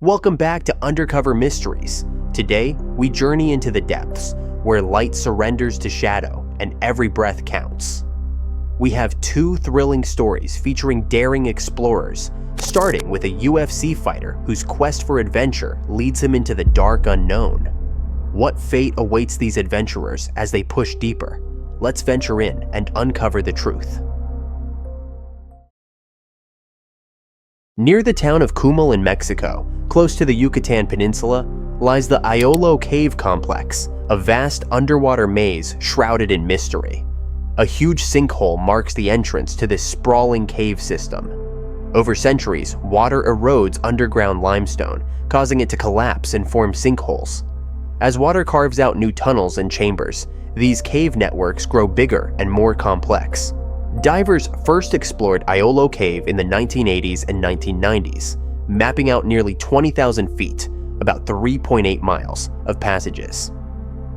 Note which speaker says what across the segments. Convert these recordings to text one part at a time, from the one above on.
Speaker 1: Welcome back to Undercover Mysteries. Today, we journey into the depths, where light surrenders to shadow and every breath counts. We have two thrilling stories featuring daring explorers, starting with a UFC fighter whose quest for adventure leads him into the dark unknown. What fate awaits these adventurers as they push deeper? Let's venture in and uncover the truth. Near the town of Cumal in Mexico, close to the Yucatan Peninsula, lies the Iolo Cave Complex, a vast underwater maze shrouded in mystery. A huge sinkhole marks the entrance to this sprawling cave system. Over centuries, water erodes underground limestone, causing it to collapse and form sinkholes. As water carves out new tunnels and chambers, these cave networks grow bigger and more complex. Divers first explored Iolo Cave in the 1980s and 1990s, mapping out nearly 20,000 feet, about 3.8 miles, of passages.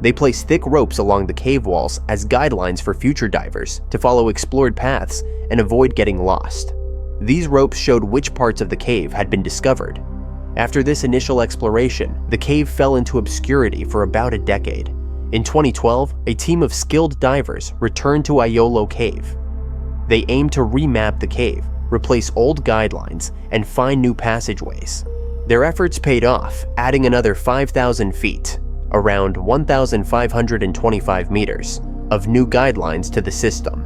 Speaker 1: They placed thick ropes along the cave walls as guidelines for future divers to follow explored paths and avoid getting lost. These ropes showed which parts of the cave had been discovered. After this initial exploration, the cave fell into obscurity for about a decade. In 2012, a team of skilled divers returned to Iolo Cave. They aimed to remap the cave, replace old guidelines, and find new passageways. Their efforts paid off, adding another 5,000 feet, around 1,525 meters, of new guidelines to the system.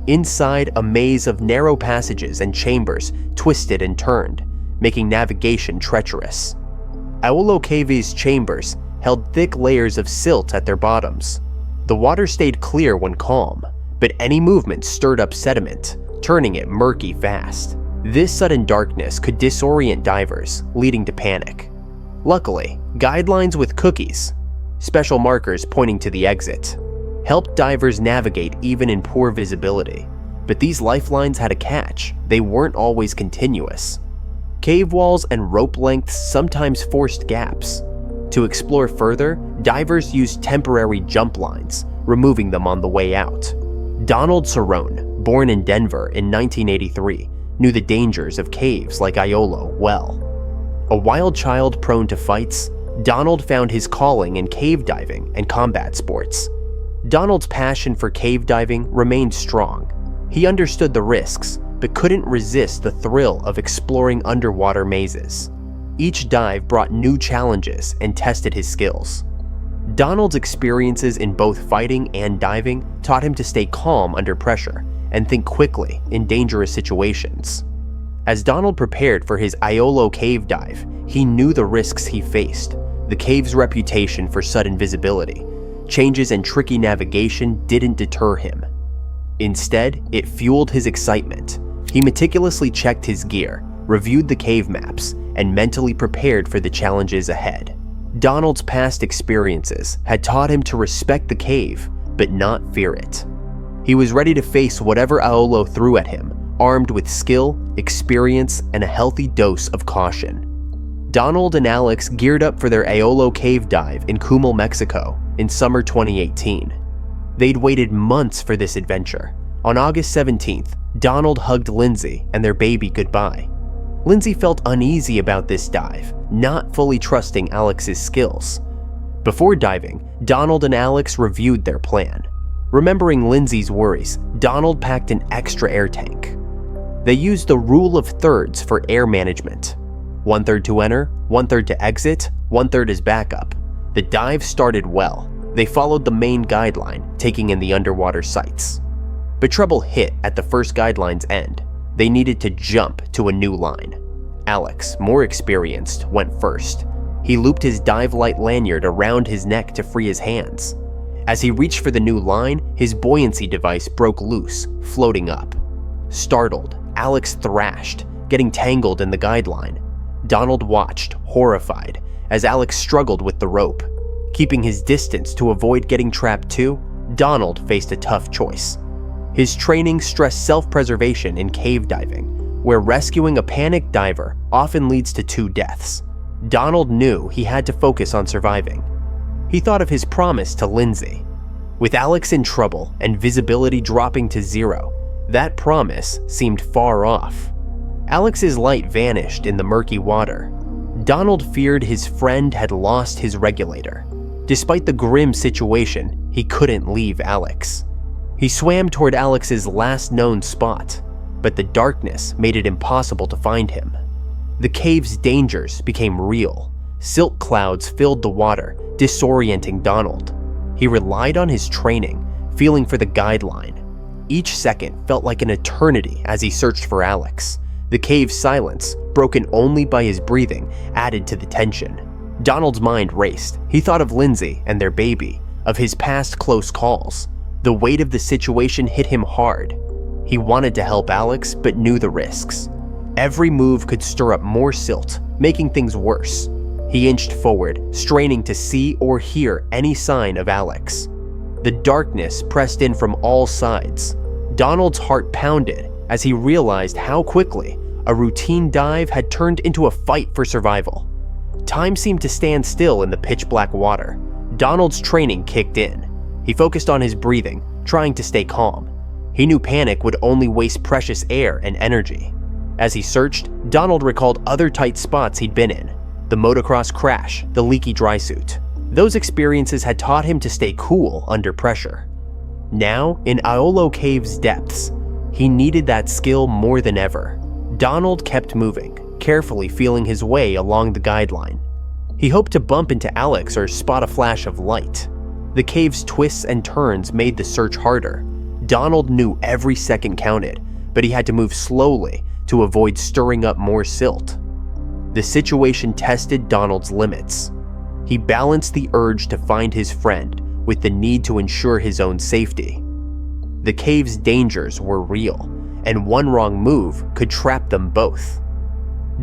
Speaker 1: Inside, a maze of narrow passages and chambers twisted and turned, making navigation treacherous. Iolo Cave's chambers held thick layers of silt at their bottoms. The water stayed clear when calm, but any movement stirred up sediment, turning it murky fast. This sudden darkness could disorient divers, leading to panic. Luckily, guidelines with cookies, special markers pointing to the exit, helped divers navigate even in poor visibility. But these lifelines had a catch: they weren't always continuous. Cave walls and rope lengths sometimes forced gaps. To explore further, divers used temporary jump lines, removing them on the way out. Donald Cerrone, born in Denver in 1983, knew the dangers of caves like Iolo well. A wild child prone to fights, Donald found his calling in cave diving and combat sports. Donald's passion for cave diving remained strong. He understood the risks, but couldn't resist the thrill of exploring underwater mazes. Each dive brought new challenges and tested his skills. Donald's experiences in both fighting and diving taught him to stay calm under pressure and think quickly in dangerous situations. As Donald prepared for his Iolo Cave dive, he knew the risks he faced. The cave's reputation for sudden visibility, changes, and tricky navigation didn't deter him. Instead, it fueled his excitement. He meticulously checked his gear, reviewed the cave maps, and mentally prepared for the challenges ahead. Donald's past experiences had taught him to respect the cave, but not fear it. He was ready to face whatever Iolo threw at him, armed with skill, experience, and a healthy dose of caution. Donald and Alex geared up for their Iolo Cave dive in Cumal, Mexico, in summer 2018. They'd waited months for this adventure. On August 17th, Donald hugged Lindsay and their baby goodbye. Lindsay felt uneasy about this dive, not fully trusting Alex's skills. Before diving, Donald and Alex reviewed their plan. Remembering Lindsay's worries, Donald packed an extra air tank. They used the rule of thirds for air management. 1/3 to enter, 1/3 to exit, 1/3 as backup. The dive started well. They followed the main guideline, taking in the underwater sights. But trouble hit at the first guideline's end. They needed to jump to a new line. Alex, more experienced, went first. He looped his dive light lanyard around his neck to free his hands. As he reached for the new line, his buoyancy device broke loose, floating up. Startled, Alex thrashed, getting tangled in the guideline. Donald watched, horrified, as Alex struggled with the rope. Keeping his distance to avoid getting trapped too, Donald faced a tough choice. His training stressed self-preservation in cave diving, where rescuing a panicked diver often leads to 2 deaths. Donald knew he had to focus on surviving. He thought of his promise to Lindsay. With Alex in trouble and visibility dropping to 0, that promise seemed far off. Alex's light vanished in the murky water. Donald feared his friend had lost his regulator. Despite the grim situation, he couldn't leave Alex. He swam toward Alex's last known spot, but the darkness made it impossible to find him. The cave's dangers became real. Silt clouds filled the water, disorienting Donald. He relied on his training, feeling for the guideline. Each second felt like an eternity as he searched for Alex. The cave's silence, broken only by his breathing, added to the tension. Donald's mind raced. He thought of Lindsay and their baby, of his past close calls. The weight of the situation hit him hard. He wanted to help Alex, but knew the risks. Every move could stir up more silt, making things worse. He inched forward, straining to see or hear any sign of Alex. The darkness pressed in from all sides. Donald's heart pounded as he realized how quickly a routine dive had turned into a fight for survival. Time seemed to stand still in the pitch-black water. Donald's training kicked in. He focused on his breathing, trying to stay calm. He knew panic would only waste precious air and energy. As he searched, Donald recalled other tight spots he'd been in. The motocross crash, the leaky dry suit. Those experiences had taught him to stay cool under pressure. Now, in Iolo Cave's depths, he needed that skill more than ever. Donald kept moving, carefully feeling his way along the guideline. He hoped to bump into Alex or spot a flash of light. The cave's twists and turns made the search harder. Donald knew every second counted, but he had to move slowly to avoid stirring up more silt. The situation tested Donald's limits. He balanced the urge to find his friend with the need to ensure his own safety. The cave's dangers were real, and one wrong move could trap them both.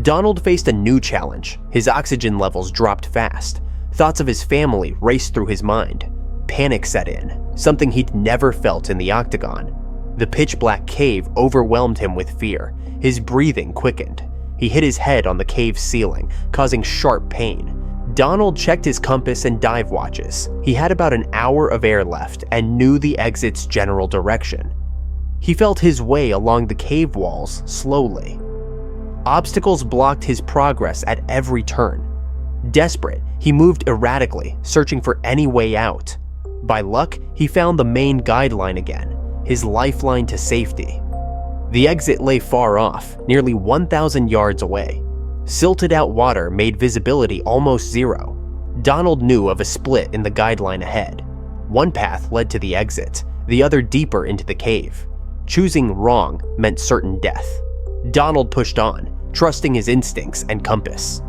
Speaker 1: Donald faced a new challenge. His oxygen levels dropped fast. Thoughts of his family raced through his mind. Panic set in, something he'd never felt in the octagon. The pitch-black cave overwhelmed him with fear. His breathing quickened. He hit his head on the cave's ceiling, causing sharp pain. Donald checked his compass and dive watches. He had about an hour of air left and knew the exit's general direction. He felt his way along the cave walls slowly. Obstacles blocked his progress at every turn. Desperate, he moved erratically, searching for any way out. By luck, he found the main guideline again, his lifeline to safety. The exit lay far off, nearly 1,000 yards away. Silted out water made visibility almost zero. Donald knew of a split in the guideline ahead. One path led to the exit, the other deeper into the cave. Choosing wrong meant certain death. Donald pushed on, trusting his instincts and compass.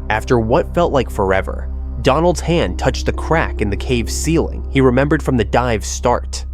Speaker 1: After what felt like forever, Donald's hand touched the crack in the cave's ceiling he remembered from the dive's start.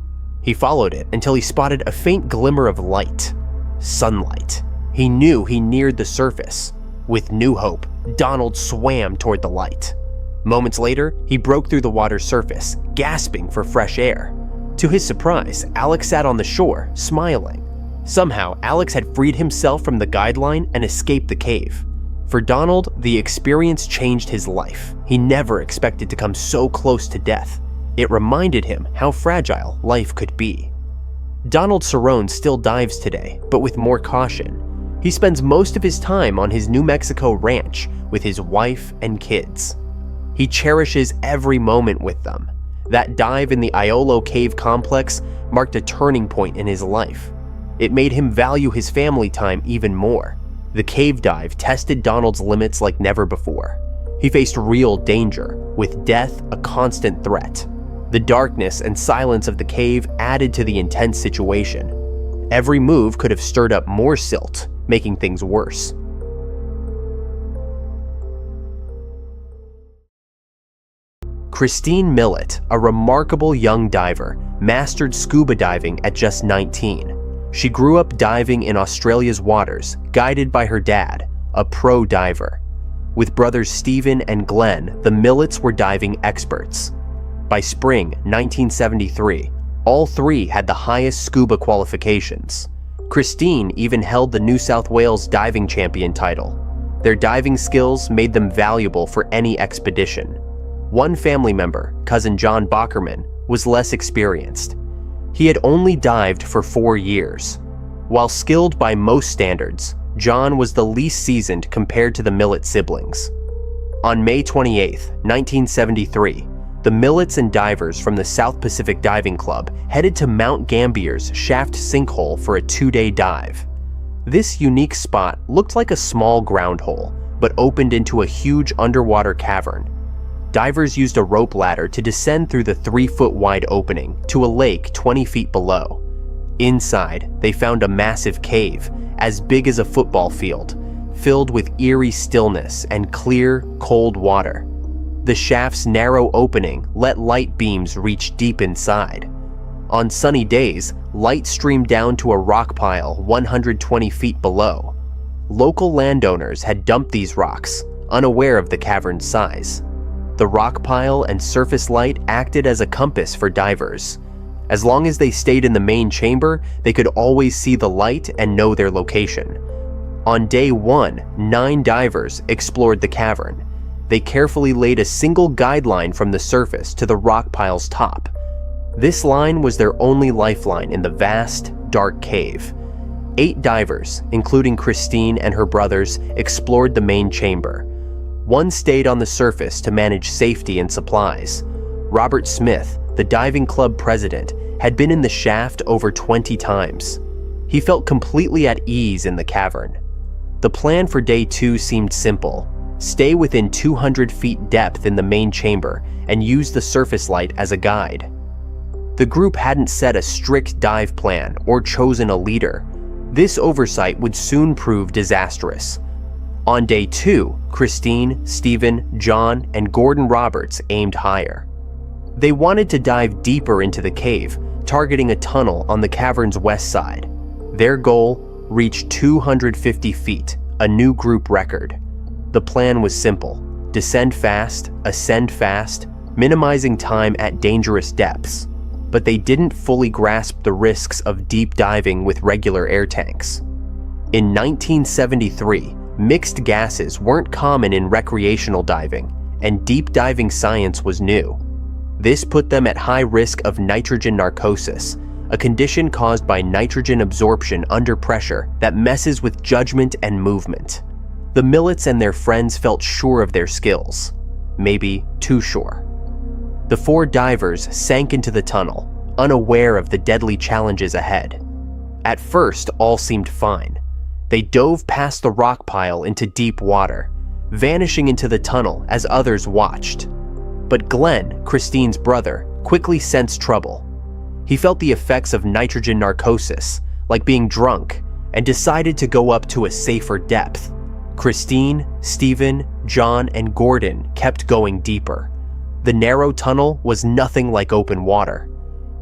Speaker 1: He followed it until he spotted a faint glimmer of light. Sunlight. He knew he neared the surface. With new hope, Donald swam toward the light. Moments later, he broke through the water's surface, gasping for fresh air. To his surprise, Alex sat on the shore, smiling. Somehow, Alex had freed himself from the guideline and escaped the cave. For Donald, the experience changed his life. He never expected to come so close to death. It reminded him how fragile life could be. Donald Cerrone still dives today, but with more caution. He spends most of his time on his New Mexico ranch with his wife and kids. He cherishes every moment with them. That dive in the Iolo Cave complex marked a turning point in his life. It made him value his family time even more. The cave dive tested Donald's limits like never before. He faced real danger, with death a constant threat. The darkness and silence of the cave added to the intense situation. Every move could have stirred up more silt, making things worse. Christine Millet, a remarkable young diver, mastered scuba diving at just 19. She grew up diving in Australia's waters, guided by her dad, a pro diver. With brothers Stephen and Glenn, the Millets were diving experts. By spring 1973, all three had the highest scuba qualifications. Christine even held the New South Wales diving champion title. Their diving skills made them valuable for any expedition. One family member, cousin John Bockerman, was less experienced. He had only dived for 4 years. While skilled by most standards, John was the least seasoned compared to the Millet siblings. On May 28, 1973, the Millets and divers from the South Pacific Diving Club headed to Mount Gambier's shaft sinkhole for a 2-day dive. This unique spot looked like a small ground hole, but opened into a huge underwater cavern. Divers used a rope ladder to descend through the 3-foot-wide opening to a lake 20 feet below. Inside, they found a massive cave, as big as a football field, filled with eerie stillness and clear, cold water. The shaft's narrow opening let light beams reach deep inside. On sunny days, light streamed down to a rock pile 120 feet below. Local landowners had dumped these rocks, unaware of the cavern's size. The rock pile and surface light acted as a compass for divers. As long as they stayed in the main chamber, they could always see the light and know their location. On day 1, 9 divers explored the cavern. They carefully laid a single guideline from the surface to the rock pile's top. This line was their only lifeline in the vast, dark cave. 8 divers, including Christine and her brothers, explored the main chamber. One stayed on the surface to manage safety and supplies. Robert Smith, the diving club president, had been in the shaft over 20 times. He felt completely at ease in the cavern. The plan for day 2 seemed simple. Stay within 200 feet depth in the main chamber and use the surface light as a guide. The group hadn't set a strict dive plan or chosen a leader. This oversight would soon prove disastrous. On day 2, Christine, Stephen, John, and Gordon Roberts aimed higher. They wanted to dive deeper into the cave, targeting a tunnel on the cavern's west side. Their goal: reach 250 feet, a new group record. The plan was simple: descend fast, ascend fast, minimizing time at dangerous depths. But they didn't fully grasp the risks of deep diving with regular air tanks. In 1973, mixed gases weren't common in recreational diving, and deep diving science was new. This put them at high risk of nitrogen narcosis, a condition caused by nitrogen absorption under pressure that messes with judgment and movement. The Millets and their friends felt sure of their skills, maybe too sure. The 4 divers sank into the tunnel, unaware of the deadly challenges ahead. At first, all seemed fine. They dove past the rock pile into deep water, vanishing into the tunnel as others watched. But Glenn, Christine's brother, quickly sensed trouble. He felt the effects of nitrogen narcosis, like being drunk, and decided to go up to a safer depth. Christine, Stephen, John, and Gordon kept going deeper. The narrow tunnel was nothing like open water.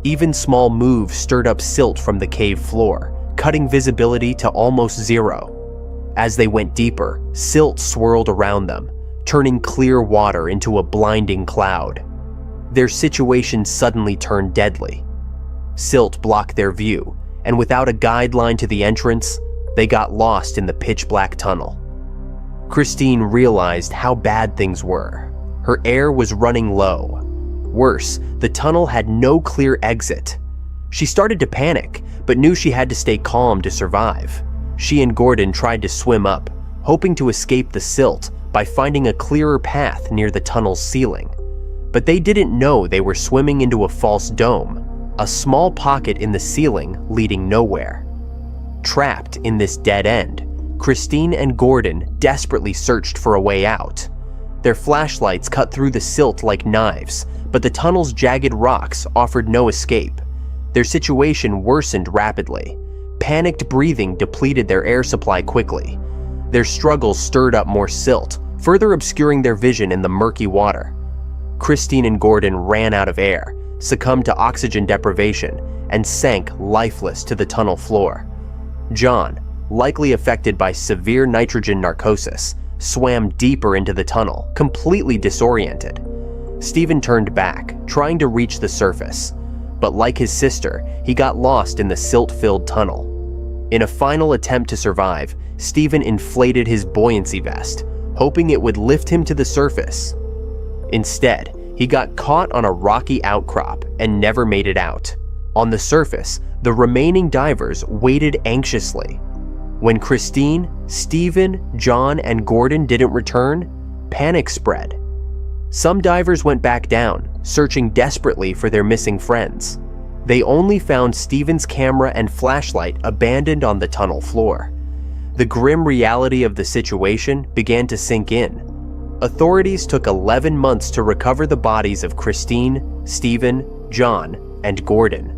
Speaker 1: Even small moves stirred up silt from the cave floor, cutting visibility to almost zero. As they went deeper, silt swirled around them, turning clear water into a blinding cloud. Their situation suddenly turned deadly. Silt blocked their view, and without a guideline to the entrance, they got lost in the pitch-black tunnel. Christine realized how bad things were. Her air was running low. Worse, the tunnel had no clear exit. She started to panic, but knew she had to stay calm to survive. She and Gordon tried to swim up, hoping to escape the silt by finding a clearer path near the tunnel's ceiling. But they didn't know they were swimming into a false dome, a small pocket in the ceiling leading nowhere. Trapped in this dead end, Christine and Gordon desperately searched for a way out. Their flashlights cut through the silt like knives, but the tunnel's jagged rocks offered no escape. Their situation worsened rapidly. Panicked breathing depleted their air supply quickly. Their struggles stirred up more silt, further obscuring their vision in the murky water. Christine and Gordon ran out of air, succumbed to oxygen deprivation, and sank lifeless to the tunnel floor. John, likely affected by severe nitrogen narcosis, swam deeper into the tunnel, completely disoriented. Stephen turned back, trying to reach the surface, but like his sister, he got lost in the silt-filled tunnel. In a final attempt to survive, Stephen inflated his buoyancy vest, hoping it would lift him to the surface. Instead, he got caught on a rocky outcrop and never made it out. On the surface, the remaining divers waited anxiously. When Christine, Stephen, John, and Gordon didn't return, panic spread. Some divers went back down, searching desperately for their missing friends. They only found Steven's camera and flashlight abandoned on the tunnel floor. The grim reality of the situation began to sink in. Authorities took 11 months to recover the bodies of Christine, Steven, John, and Gordon.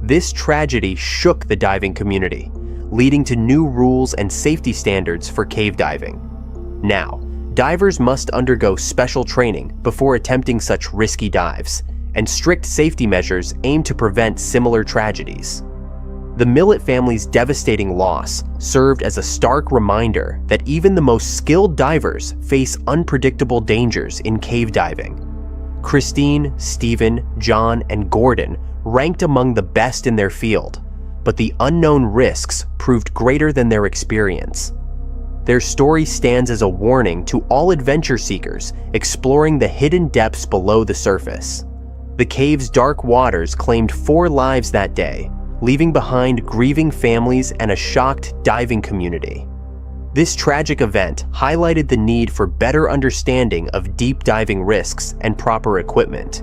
Speaker 1: This tragedy shook the diving community, leading to new rules and safety standards for cave diving. Now, divers must undergo special training before attempting such risky dives, and strict safety measures aim to prevent similar tragedies. The Millet family's devastating loss served as a stark reminder that even the most skilled divers face unpredictable dangers in cave diving. Christine, Steven, John, and Gordon ranked among the best in their field, but the unknown risks proved greater than their experience. Their story stands as a warning to all adventure seekers exploring the hidden depths below the surface. The cave's dark waters claimed 4 lives that day, leaving behind grieving families and a shocked diving community. This tragic event highlighted the need for better understanding of deep diving risks and proper equipment.